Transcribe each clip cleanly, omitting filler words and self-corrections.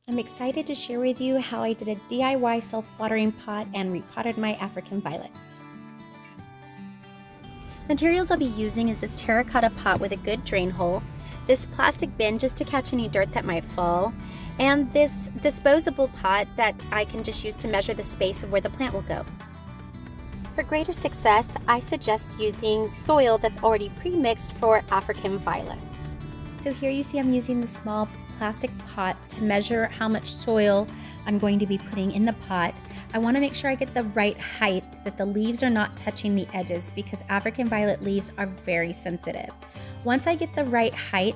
I'm excited to share with you how I did a DIY self-watering pot and repotted my African violets. Materials I'll be using is this terracotta pot with a good drain hole, this plastic bin just to catch any dirt that might fall, and this disposable pot that I can just use to measure the space of where the plant will go. For greater success, I suggest using soil that's already pre-mixed for African violets. So here you see I'm using the small plastic pot to measure how much soil I'm going to be putting in the pot. I want to make sure I get the right height, that the leaves are not touching the edges, because African violet leaves are very sensitive. Once I get the right height,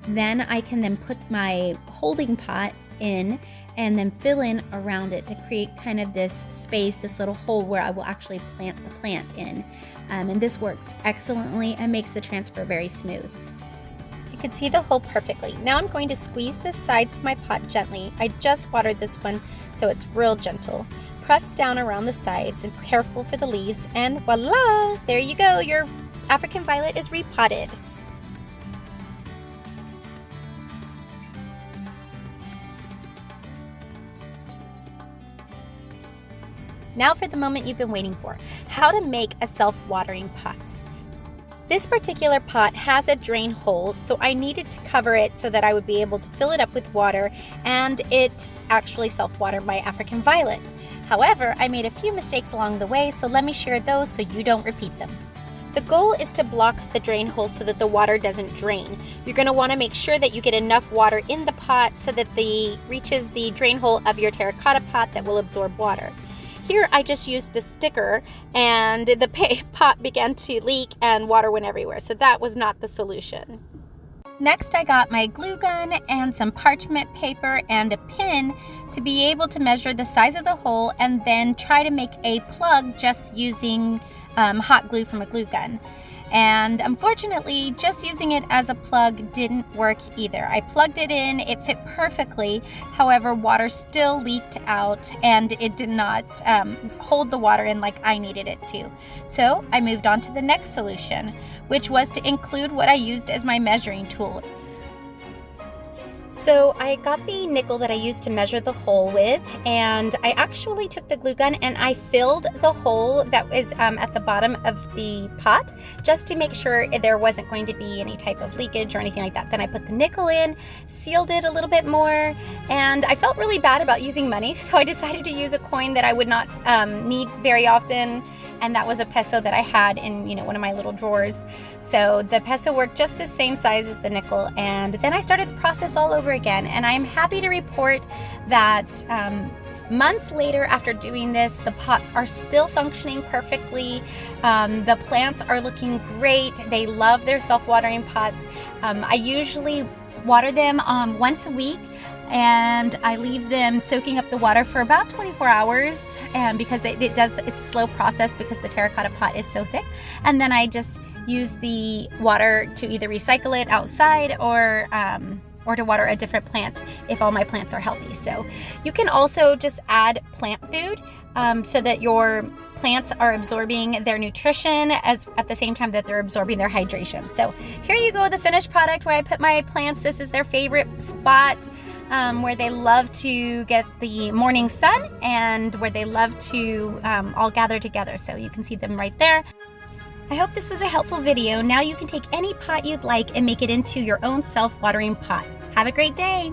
then I can put my holding pot in and then fill in around it to create kind of this space, this little hole where I will actually plant the plant in. And this works excellently and makes the transfer very smooth. You can see the hole perfectly. Now I'm going to squeeze the sides of my pot gently. I just watered this one, so it's real gentle. Press down around the sides and careful for the leaves, and voila! There you go, your African violet is repotted. Now for the moment you've been waiting for, how to make a self-watering pot. This particular pot has a drain hole, so I needed to cover it so that I would be able to fill it up with water, and it actually self-watered my African violet. However, I made a few mistakes along the way, so let me share those so you don't repeat them. The goal is to block the drain hole so that the water doesn't drain. You're going to want to make sure that you get enough water in the pot so that it reaches the drain hole of your terracotta pot that will absorb water. Here I just used a sticker and the pot began to leak and water went everywhere, so that was not the solution. Next I got my glue gun and some parchment paper and a pin to be able to measure the size of the hole and then try to make a plug just using hot glue from a glue gun. And unfortunately, just using it as a plug didn't work either. I plugged it in, it fit perfectly. However, water still leaked out and it did not hold the water in like I needed it to. So I moved on to the next solution, which was to include what I used as my measuring tool. So I got the nickel that I used to measure the hole with, and I actually took the glue gun and I filled the hole that was at the bottom of the pot just to make sure there wasn't going to be any type of leakage or anything like that. Then I put the nickel in, sealed it a little bit more, and I felt really bad about using money, so I decided to use a coin that I would not need very often, and that was a peso that I had in one of my little drawers. So the peso worked just the same size as the nickel, and then I started the process all over again, and I'm happy to report that months later after doing this, the pots are still functioning perfectly. The plants are looking great. They love their self-watering pots. I usually water them once a week, and I leave them soaking up the water for about 24 hours because it's a slow process because the terracotta pot is so thick. And then I just use the water to either recycle it outside or to water a different plant if all my plants are healthy. So you can also just add plant food so that your plants are absorbing their nutrition at the same time that they're absorbing their hydration. So here you go, the finished product where I put my plants. This is their favorite spot where they love to get the morning sun and where they love to all gather together. So you can see them right there. I hope this was a helpful video. Now you can take any pot you'd like and make it into your own self-watering pot. Have a great day!